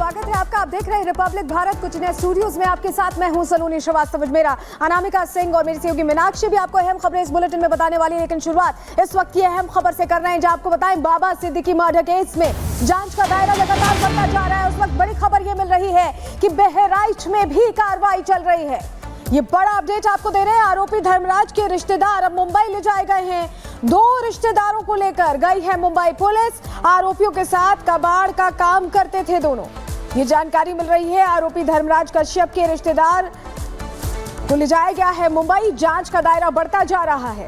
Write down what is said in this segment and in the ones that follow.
स्वागत है आपका। आप देख रहे हैं रिपब्लिक भारत। कुछ नए स्टूडियोज में आपके साथ मैं हूं सलोनी श्रीवास्तव, मेरा अनामिका सिंह और मेरी सहयोगी मीनाक्षी भी आपको अहम खबरें इस बुलेटिन में बताने वाली है। लेकिन शुरुआत इस वक्त की अहम खबर से कर रहे हैं, जहां आपको बताएं बाबा सिद्दीकी मर्डर केस में जांच का दायरा लगातार बढ़ता जा रहा है। उस वक्त बड़ी खबर यह मिल रही है कि बहराइच में भी कार्रवाई चल रही है। ये बड़ा अपडेट आपको दे रहे हैं। आरोपी धर्मराज के रिश्तेदार अब मुंबई ले जाए गए हैं। 2 रिश्तेदारों को लेकर गई है मुंबई पुलिस। आरोपियों के साथ कबाड़ का काम करते थे दोनों। ये जानकारी मिल रही है। आरोपी धर्मराज कश्यप के रिश्तेदार को ले जाया गया है मुंबई। जांच का दायरा बढ़ता जा रहा है।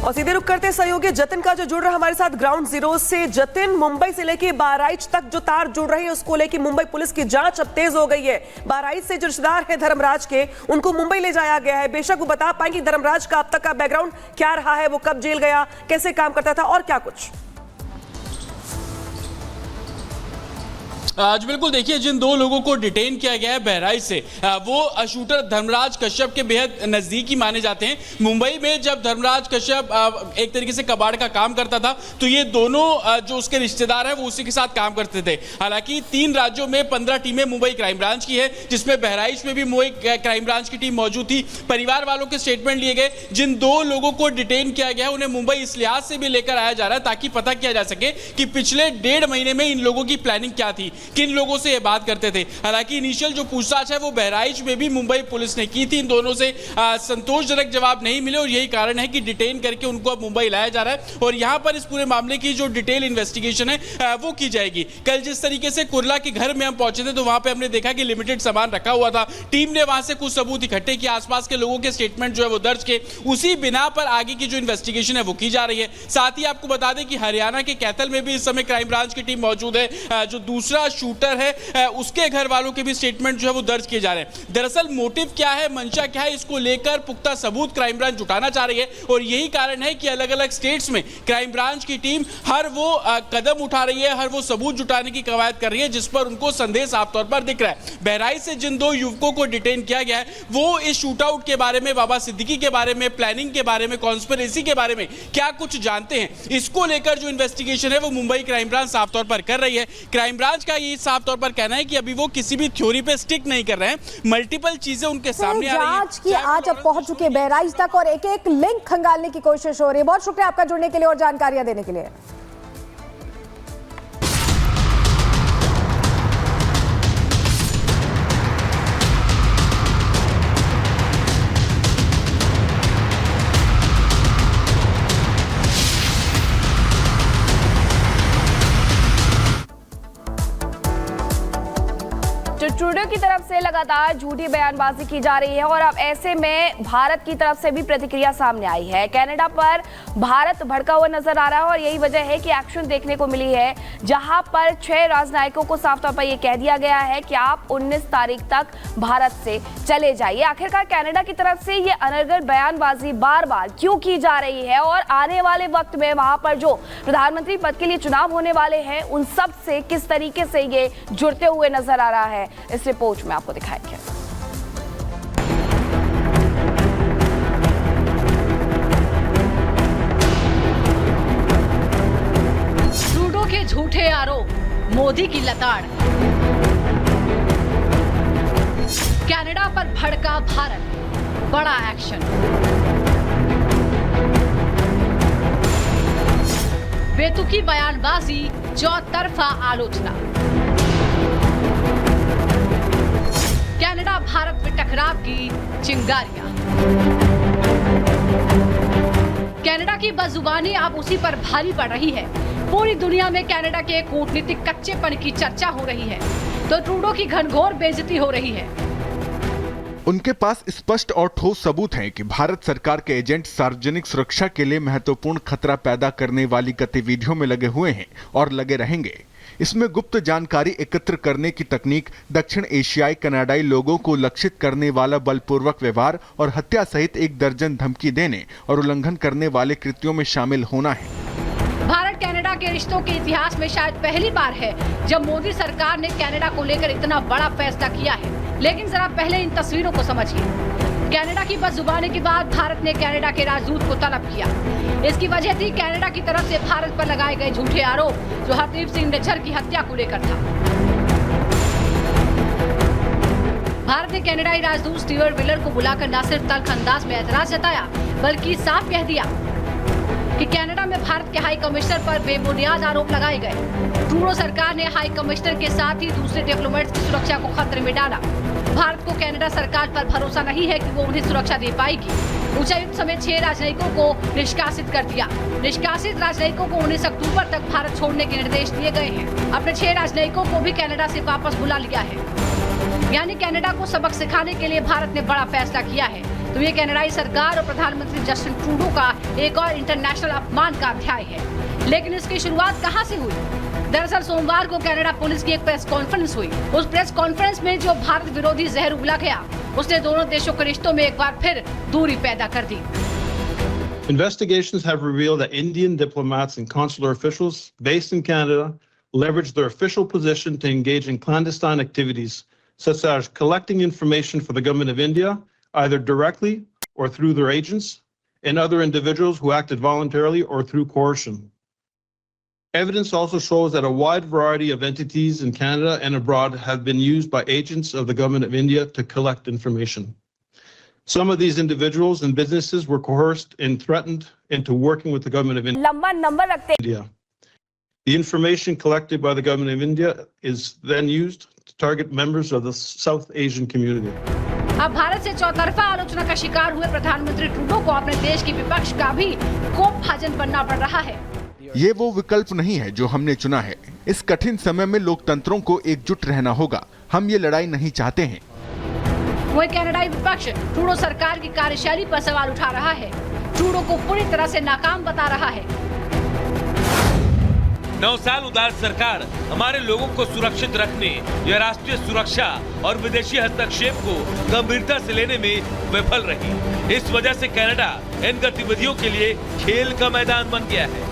और सीधे रुक करते सहयोगी जतिन का जो जुड़ रहा है हमारे साथ ग्राउंड जीरो से। जतिन, मुंबई से लेके बहराइच तक जो तार जुड़ रही है उसको लेके मुंबई पुलिस की जांच अब तेज हो गई है। बहराइच से जो रिश्तेदार है धर्मराज के, उनको मुंबई ले जाया गया है। बेशक वो बता पाएंगे धर्मराज का अब तक का बैकग्राउंड क्या रहा है, वो कब जेल गया, कैसे काम करता था और क्या कुछ। आज बिल्कुल देखिए, जिन 2 लोगों को डिटेन किया गया है बहराइच से, वो शूटर धर्मराज कश्यप के बेहद नज़दीकी माने जाते हैं। मुंबई में जब धर्मराज कश्यप एक तरीके से कबाड़ का काम करता था, तो ये दोनों जो उसके रिश्तेदार हैं वो उसी के साथ काम करते थे। हालांकि 3 राज्यों में 15 टीमें मुंबई क्राइम ब्रांच की है, जिसमें बहराइच में भी मुंबई क्राइम ब्रांच की टीम मौजूद थी। परिवार वालों के स्टेटमेंट लिए गए। जिन 2 लोगों को डिटेन किया गया है उन्हें मुंबई इस लिहाज से भी लेकर आया जा रहा है ताकि पता किया जा सके कि पिछले 1.5 महीने में इन लोगों की प्लानिंग क्या थी, किन लोगों से ये बात करते थे। हालांकि इनिशियल जो पूछताछ है वो बहराइच में भी मुंबई पुलिस ने की थी। इन दोनों से संतोषजनक जवाब नहीं मिले और यही कारण है कि डिटेन करके उनको अब मुंबई लाया जा रहा है और यहां पर इस पूरे मामले की जो डिटेल इन्वेस्टिगेशन है वो की जाएगी। कल जिस तरीके से कुर्ला के घर में हम पहुंचे थे तो वहां पे हमने देखा कि लिमिटेड सामान रखा हुआ था। टीम ने वहां से कुछ सबूत इकट्ठे किए, आसपास के लोगों के स्टेटमेंट जो है वो दर्ज किए। उसी बिना पर आगे की जो इन्वेस्टिगेशन है वो की जा रही है। साथ ही आपको बता दें कि हरियाणा के कैथल में भी इस समय क्राइम ब्रांच की टीम मौजूद है। जो दूसरा शूटर है उसके घर वालों के भी स्टेटमेंट जो है वो दर्ज किए जा रहे हैं। दरअसल मोटिव क्या है, मंशा क्या है, इसको लेकर पुख्ता सबूत क्राइम ब्रांच जुटाना चाह रही है और यही कारण है कि अलग अलग स्टेट्स में क्राइम ब्रांच की टीम हर वो कदम उठा रही है, हर वो सबूत जुटाने की कवायद कर रही है जिस पर उनको संदेह साफ तौर पर दिख रहा है। बहराइच से जिन 2 युवकों को डिटेन किया गया है वो इस शूटआउट के बारे में, बाबा सिद्दीकी के बारे में, प्लानिंग के बारे में, कॉन्स्पिरेसी के बारे में क्या कुछ जानते हैं, इसको लेकर जो इन्वेस्टिगेशन है वो मुंबई क्राइम ब्रांच साफ तौर पर कर रही है। क्राइम ब्रांच का ये साफ तौर पर कहना है कि अभी वो किसी भी थ्योरी पे स्टिक नहीं कर रहे हैं। मल्टीपल चीजें उनके सामने आ रही हैं। जांच की आज अब पहुंच चुके बहराइच तक और एक लिंक खंगालने की कोशिश हो रही है। बहुत शुक्रिया आपका जुड़ने के लिए और जानकारियां देने के लिए। ट्रूडो की तरफ से लगातार झूठी बयानबाजी की जा रही है और अब ऐसे में भारत की तरफ से भी प्रतिक्रिया सामने आई है। कनाडा पर भारत भड़का हुआ नजर आ रहा है और यही वजह है कि एक्शन देखने को मिली है, जहां पर 6 राजनयिकों को साफ तौर पर यह कह दिया गया है कि आप 19 तारीख तक भारत से चले जाइए। आखिरकार कनाडा की तरफ से ये अनर्गल बयानबाजी बार बार क्यों की जा रही है और आने वाले वक्त में वहां पर जो प्रधानमंत्री पद के लिए चुनाव होने वाले हैं उन सब से किस तरीके से ये जुड़ते हुए नजर आ रहा है, इस रिपोर्ट में आपको दिखाएंगे। ट्रूडो के झूठे आरोप, मोदी की लताड़, कनाडा पर भड़का भारत, बड़ा एक्शन। बेतुकी बयानबाजी, चौतरफा आलोचना। कनाडा भारत में टकराव की चिंगारियां। कनाडा की बदजुबानी अब उसी पर भारी पड़ रही है। पूरी दुनिया में कनाडा के कूटनीतिक कच्चेपन की चर्चा हो रही है तो ट्रूडो की घनघोर बेइज्जती हो रही है। उनके पास स्पष्ट और ठोस सबूत हैं कि भारत सरकार के एजेंट सार्वजनिक सुरक्षा के लिए महत्वपूर्ण खतरा पैदा करने वाली गतिविधियों में लगे हुए हैं और लगे रहेंगे। इसमें गुप्त जानकारी एकत्र करने की तकनीक, दक्षिण एशियाई कनाडाई लोगों को लक्षित करने वाला बलपूर्वक व्यवहार और हत्या सहित 1 दर्जन धमकी देने और उल्लंघन करने वाले कृत्यों में शामिल होना है। भारत कनाडा के रिश्तों के इतिहास में शायद पहली बार है जब मोदी सरकार ने कनाडा को लेकर इतना बड़ा फैसला किया है। लेकिन जरा पहले इन तस्वीरों को समझिए। कनाडा की बदजुबानी के बाद भारत ने कनाडा के राजदूत को तलब किया। इसकी वजह थी कनाडा की तरफ से भारत पर लगाए गए झूठे आरोप जो हरदीप सिंह निज्जर की हत्या को लेकर था। भारत ने कनाडाई राजदूत स्टीवर्ट विलर को बुलाकर न सिर्फ तल्ख अंदाज में एतराज जताया, बल्कि साफ कह दिया कि कनाडा में भारत के हाई कमिश्नर पर बेबुनियाद आरोप लगाए गए। ट्रूडो सरकार ने हाई कमिश्नर के साथ ही दूसरे डिप्लोमेट्स की सुरक्षा को खतरे में डाला। भारत को कनाडा सरकार पर भरोसा नहीं है कि वो उन्हें सुरक्षा दे पाएगी। उच्चायुक्त समेत 6 राजनयिकों को निष्कासित कर दिया। निष्कासित राजनयिकों को 19 अक्टूबर तक भारत छोड़ने के निर्देश दिए गए हैं। अपने 6 राजनयिकों को भी कनाडा से वापस बुला लिया है। यानी कनाडा को सबक सिखाने के लिए भारत ने बड़ा फैसला किया है। तो ये कनाडाई सरकार और प्रधानमंत्री जस्टिन ट्रूडो का एक और इंटरनेशनल अपमान का अध्याय है। लेकिन इसकी शुरुआत कहां से हुई? दरअसल सोमवार को कनाडा पुलिस की एक प्रेस कॉन्फ्रेंस हुई। उस प्रेस कॉन्फ्रेंस में जो भारत विरोधी जहर उगला गया, उसने दोनों देशों के रिश्तों में एक बार फिर दूरी पैदा कर दी। Investigations have revealed that Indian diplomats and consular officials based in Canada leveraged their official position to engage in clandestine activities such as collecting information for the government of India, either directly or through their agents, and other individuals who acted voluntarily or through coercion. Evidence also shows that a wide variety of entities in Canada and abroad have been used by agents of the government of India to collect information. Some of these individuals and businesses were coerced and threatened into working with the government of लंबा number रखते India. The information collected by the government of India is then used to target members of the South Asian community. अब भारत से चौतरफा आलोचना का शिकार हुए प्रधानमंत्री ट्रूडो को अपने देश के विपक्ष का भी कोप भाजन बनना पड़ रहा है। ये वो विकल्प नहीं है जो हमने चुना है। इस कठिन समय में लोकतंत्रों को एकजुट रहना होगा। हम ये लड़ाई नहीं चाहते हैं। वही कनाडाई विपक्ष ट्रूडो सरकार की कार्यशैली पर सवाल उठा रहा है। ट्रूडो को पूरी तरह से नाकाम बता रहा है। 9 साल उदार सरकार हमारे लोगों को सुरक्षित रखने या राष्ट्रीय सुरक्षा और विदेशी हस्तक्षेप को गंभीरता से लेने में विफल रही। इस वजह से कनाडा इन गतिविधियों के लिए खेल का मैदान बन गया है।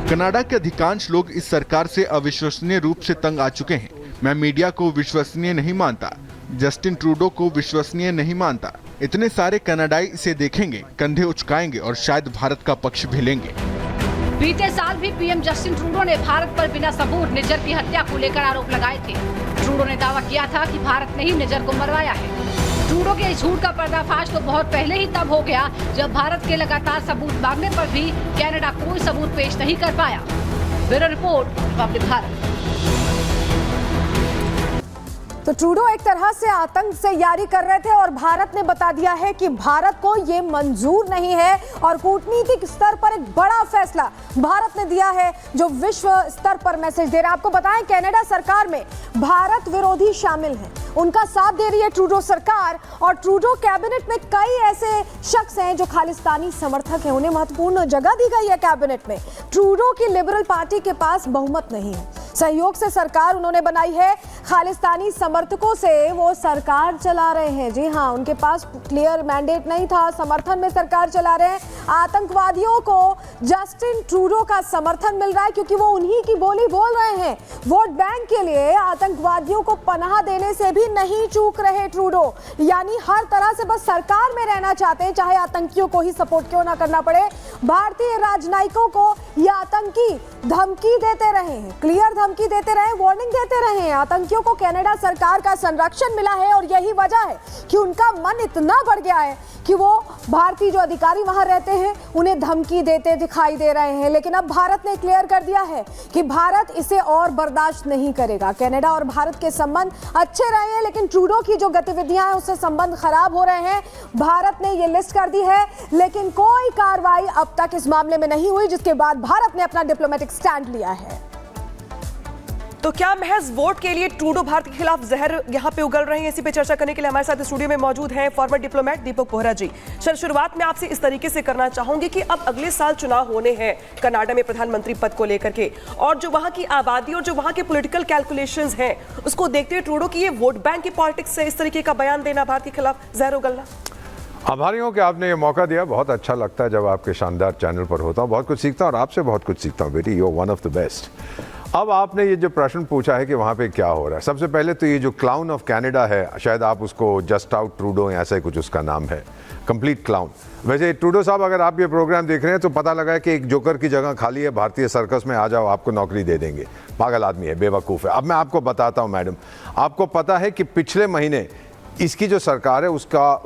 कनाडा के अधिकांश लोग इस सरकार से अविश्वसनीय रूप से तंग आ चुके हैं। मैं मीडिया को विश्वसनीय नहीं मानता, जस्टिन ट्रूडो को विश्वसनीय नहीं मानता। इतने सारे कनाडाई इसे देखेंगे, कंधे उचकाएंगे और शायद भारत का पक्ष भी लेंगे। बीते साल भी पीएम जस्टिन ट्रूडो ने भारत पर बिना सबूत निज्जर की हत्या को लेकर आरोप लगाए थे। ट्रूडो ने दावा किया था कि भारत ने ही निज्जर को मरवाया है। ट्रूडो के इस झूठ का पर्दाफाश तो बहुत पहले ही तब हो गया जब भारत के लगातार सबूत मांगने पर भी कनाडा कोई सबूत पेश नहीं कर पाया। Bureau report, Republic Bharat. तो ट्रूडो एक तरह से आतंक से यारी कर रहे थे और भारत ने बता दिया है कि भारत को ये मंजूर नहीं है और कूटनीतिक स्तर पर एक बड़ा फैसला भारत ने दिया है जो विश्व स्तर पर मैसेज दे रहा है। आपको बताएं कनाडा सरकार में भारत विरोधी शामिल हैं, उनका साथ दे रही है ट्रूडो सरकार और ट्रूडो कैबिनेट में कई ऐसे शख्स हैं जो खालिस्तानी समर्थक हैं, उन्हें महत्वपूर्ण जगह दी गई है कैबिनेट में। ट्रूडो की लिबरल पार्टी के पास बहुमत नहीं है, सहयोग से सरकार उन्होंने बनाई है। खालिस्तानी समर्थकों से वो सरकार चला रहे हैं। जी हाँ, उनके पास क्लियर मैंडेट नहीं था, समर्थन में सरकार चला रहे हैं। आतंकवादियों को जस्टिन ट्रूडो का समर्थन मिल रहा है क्योंकि वो उन्हीं की बोली बोल रहे हैं। वोट बैंक के लिए आतंकवादियों को पनाह देने से भी नहीं चूक रहे ट्रूडो, यानी हर तरह से बस सरकार में रहना चाहते हैं, चाहे आतंकियों को ही सपोर्ट क्यों ना करना पड़े। भारतीय राजनयिकों को ये आतंकी धमकी देते रहे हैं, क्लियर धमकी देते रहे, वार्निंग देते रहे हैं। आतंकियों को कनाडा सरकार का संरक्षण मिला है और यही वजह है कि उनका मन इतना बढ़ गया है कि वो भारतीय जो अधिकारी वहां रहते हैं उन्हें धमकी देते दिखाई दे रहे हैं। लेकिन अब भारत ने क्लियर कर दिया है कि भारत इसे और बर्दाश्त नहीं करेगा। कनाडा और भारत के संबंध अच्छे रहे हैं लेकिन ट्रूडो की जो गतिविधियां हैं उससे संबंध खराब हो रहे हैं। भारत ने ये लिस्ट कर दी है लेकिन कोई कार्रवाई अब तक इस मामले में नहीं हुई, जिसके बाद भारत ने अपना डिप्लोमेटिक स्टैंड लिया है। तो क्या महज वोट के लिए ट्रूडो भारत के खिलाफ जहर यहाँ पे उगल रहे हैं? इसी पे चर्चा करने के लिए हमारे साथ स्टूडियो में मौजूद हैं फॉर्मर डिप्लोमेट दीपक बोहरा जी। सर, शुरुआत में आपसे इस तरीके से करना चाहूंगी कि अब अगले साल चुनाव होने हैं कनाडा में प्रधानमंत्री पद को लेकर के, और जो वहां की आबादी और जो वहां के पॉलिटिकल कैलकुलेशंस हैं उसको देखते हुए ट्रूडो की ये वोट बैंक की पॉलिटिक्स से इस तरीके का बयान देना भारत के खिलाफ जहर उगलना। आभारी हूँ कि आपने ये मौका दिया। बहुत अच्छा लगता है जब आपके शानदार चैनल पर होता हूँ, बहुत कुछ सीखता हूँ और आपसे बहुत कुछ सीखता हूँ बेटी, you are one of the best. अब आपने ये जो प्रश्न पूछा है कि वहाँ पे क्या हो रहा है, सबसे पहले तो ये जो क्लाउन ऑफ कनाडा है, शायद आप उसको जस्ट आउट ट्रूडो ऐसा ही कुछ उसका नाम है, कंप्लीट क्लाउन। वैसे ट्रूडो साहब, अगर आप ये प्रोग्राम देख रहे हैं तो पता लगा है कि एक जोकर की जगह खाली है, भारतीय सर्कस में आ जाओ, आपको नौकरी दे देंगे। पागल आदमी है, बेवकूफ़ है। अब मैं आपको बताता हूँ मैडम, आपको पता है कि पिछले महीने इसकी जो सरकार है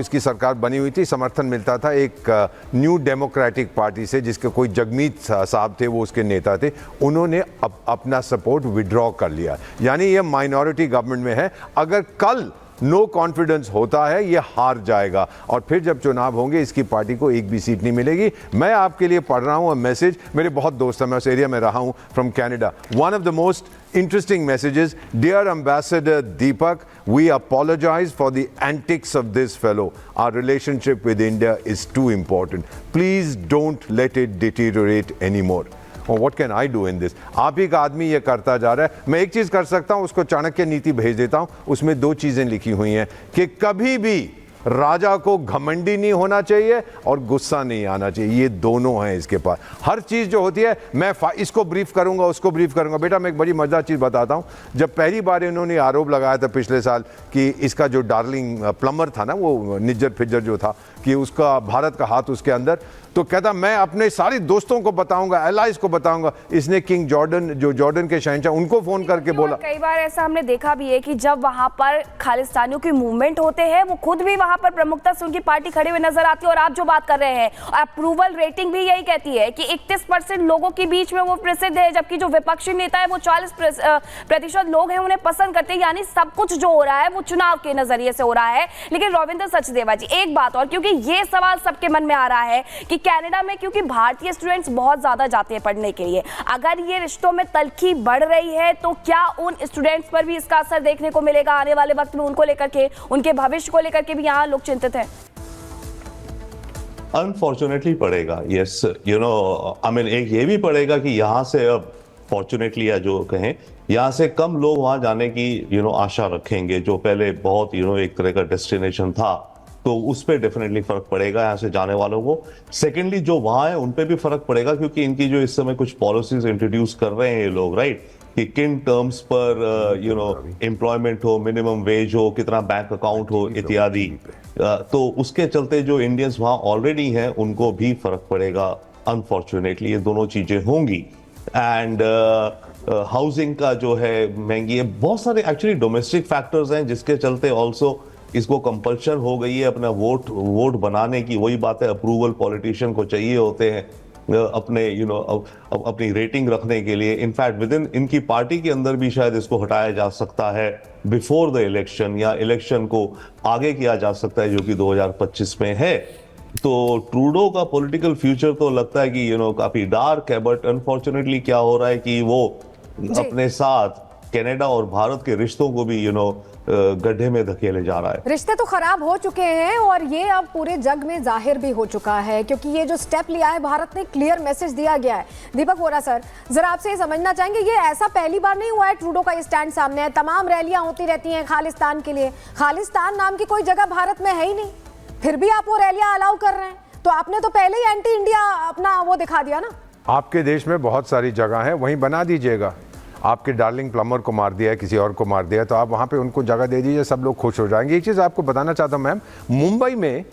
इसकी सरकार बनी हुई थी, समर्थन मिलता था एक न्यू डेमोक्रेटिक पार्टी से जिसके कोई जगमीत साहब थे, वो उसके नेता थे। उन्होंने अपना सपोर्ट विड्रॉ कर लिया, यानी ये माइनॉरिटी गवर्नमेंट में है। अगर कल नो कॉन्फिडेंस होता है ये हार जाएगा और फिर जब चुनाव होंगे इसकी पार्टी को एक भी सीट नहीं मिलेगी। मैं आपके लिए पढ़ रहा हूँ मैसेज, मेरे बहुत दोस्त हैं, मैं उस एरिया में रहा हूँ, from Canada. One of the most interesting messages. Dear Ambassador Deepak, we apologize for the antics of this fellow. Our relationship with India is too important. Please don't let it deteriorate anymore. और what can I do in this? आप ही का आदमी ये करता जा रहा है। मैं एक चीज़ कर सकता हूँ, उसको चाणक्य नीति भेज देता हूँ, उसमें 2 चीज़ें लिखी हुई हैं कि कभी भी राजा को घमंडी नहीं होना चाहिए और गुस्सा नहीं आना चाहिए। ये दोनों हैं इसके पास। हर चीज़ जो होती है मैं इसको ब्रीफ करूंगा, उसको ब्रीफ करूंगा। बेटा मैं एक बड़ी मजेदार चीज़ बताता हूं। जब पहली बार इन्होंने आरोप लगाया था पिछले साल कि इसका जो डार्लिंग प्लम्बर था ना, वो निज्जर फिज्जर जो था, कि उसका भारत का हाथ उसके अंदर, तो कहता मैं अपने सारे दोस्तों को बताऊंगा, एलाइज को बताऊंगा। इसने किंग जॉर्डन, जो जॉर्डन के शहंशाह, उनको फोन करके बोला। कई बार ऐसा हमने देखा भी है कि जब वहां पर खालिस्तानियों की मूवमेंट होते हैं, वो खुद भी वहां पर प्रमुखता से उनकी पार्टी खड़े हुए नजर आती है। और आप जो बात कर रहे हैं, अप्रूवल रेटिंग भी यही कहती है कि 31% लोगों के बीच में वो प्रसिद्ध है, जबकि जो विपक्षी नेता है वो 40% लोग हैं उन्हें पसंद करते हैं। यानी सब कुछ जो हो रहा है वो चुनाव के नजरिए से हो रहा है। लेकिन रविंद्र सचदेवा जी, एक बात और, क्योंकि ये सवाल सबके मन में आ रहा है कि कनाडा में क्योंकि भारतीय स्टूडेंट्स बहुत ज्यादा जाते हैं पढ़ने के लिए, अगर ये रिश्तों में तल्खी बढ़ रही है तो क्या उन स्टूडेंट्स पर भी इसका असर देखने को मिलेगा आने वाले वक्त में? उनको लेकर के, उनके भविष्य को लेकर के भी यहाँ लोग चिंतित हैं। अनफॉर्चुनेटली पड़ेगा, yes, you know, I mean एक ये भी पड़ेगा कि यहाँ से अब फॉर्चुनेटली या जो कहें, यहाँ से कम लोग वहाँ जाने की आशा रखेंगे, जो पहले बहुत एक तरह का डेस्टिनेशन था, तो उस पर डेफिनेटली फर्क पड़ेगा यहाँ से जाने वालों को। सेकेंडली जो वहाँ है उन पे भी फर्क पड़ेगा, क्योंकि इनकी जो इस समय कुछ पॉलिसीज इंट्रोड्यूस कर रहे हैं ये लोग, राइट, कि किन टर्म्स पर एम्प्लॉयमेंट हो, मिनिमम वेज हो, कितना बैंक अकाउंट हो इत्यादि, तो उसके चलते जो इंडियंस वहाँ ऑलरेडी हैं उनको भी फर्क पड़ेगा। अनफॉर्चुनेटली ये दोनों चीजें होंगी। एंड हाउसिंग का जो है महंगी है, बहुत सारे एक्चुअली डोमेस्टिक फैक्टर्स हैं जिसके चलते ऑल्सो इसको कंपल्शन हो गई है अपना वोट बनाने की। वही बात है, अप्रूवल पॉलिटिशियन को चाहिए होते हैं अपने अपनी रेटिंग रखने के लिए। इनफैक्ट विद इन इनकी पार्टी के अंदर भी शायद इसको हटाया जा सकता है बिफोर द इलेक्शन, या इलेक्शन को आगे किया जा सकता है जो कि 2025 में है। तो ट्रूडो का पॉलिटिकल फ्यूचर तो लगता है कि काफी डार्क है, बट अनफॉर्चुनेटली क्या हो रहा है कि वो अपने साथ कनाडा और भारत के रिश्तों को भी गड्ढे में धकेले जा रहा है। रिश्ते तो खराब हो चुके हैं और ये अब पूरे जग में जाहिर भी हो चुका है, क्योंकि ये जो स्टेप लिया है भारत ने, क्लियर मैसेज दिया गया है। दीपक वोरा सर, जरा आपसे ये समझना चाहेंगे, ये ऐसा पहली बार नहीं हुआ है ट्रूडो का ये स्टैंड सामने है। तमाम रैलियां होती रहती हैं खालिस्तान के लिए, खालिस्तान नाम की कोई जगह भारत में है ही नहीं, फिर भी आप वो रैलियां अलाउ कर रहे हैं। तो आपने तो पहले ही एंटी इंडिया अपना वो दिखा दिया ना। आपके देश में बहुत सारी जगह है, वहीं बना दीजिएगा। आपके डार्लिंग प्लम्बर को मार दिया है, किसी और को मार दिया, तो आप वहाँ पे उनको जगह दे दीजिए, सब लोग खुश हो जाएंगे। एक चीज़ आपको बताना चाहता हूँ मैम, मुंबई में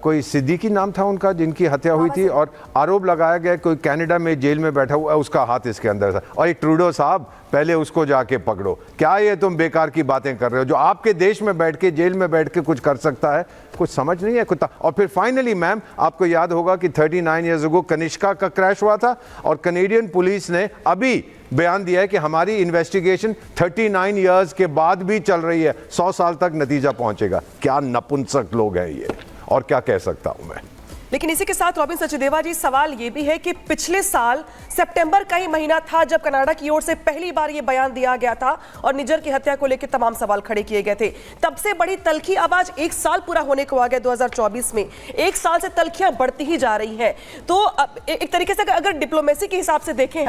कोई सिद्दीकी नाम था उनका जिनकी हत्या हुई थी, और आरोप लगाया गया कोई कनाडा में जेल में बैठा हुआ उसका हाथ इसके अंदर था। और ये ट्रूडो साहब, पहले उसको जाके पकड़ो। क्या ये तुम बेकार की बातें कर रहे हो? जो आपके देश में बैठ के, जेल में बैठ के कुछ कर सकता है, कुछ समझ नहीं है कुत्ता। और फिर फाइनली मैम, आपको याद होगा कि 39 ईयर्स अगो कनिष्का का क्रैश हुआ था, और कनेडियन पुलिस ने अभी बयान दिया है कि हमारी इन्वेस्टिगेशन 39 ईयर्स के बाद भी चल रही है, 100 साल तक नतीजा पहुंचेगा। क्या नपुंसक लोग हैं ये, और क्या कह सकता हूं मैं। लेकिन इसी के साथ रॉबिन सचदेवा जी, सवाल ये भी है कि पिछले साल सितंबर का ही महीना था जब कनाडा की ओर से पहली बार ये बयान दिया गया था और निज्जर की हत्या को लेकर तमाम सवाल खड़े किए गए थे। तब से बड़ी तल्खी अब आज 1 साल पूरा होने को आ गया 2024 में, 1 साल से तल्खियां बढ़ती ही जा रही हैं। तो एक तरीके से अगर डिप्लोमेसी के हिसाब से देखें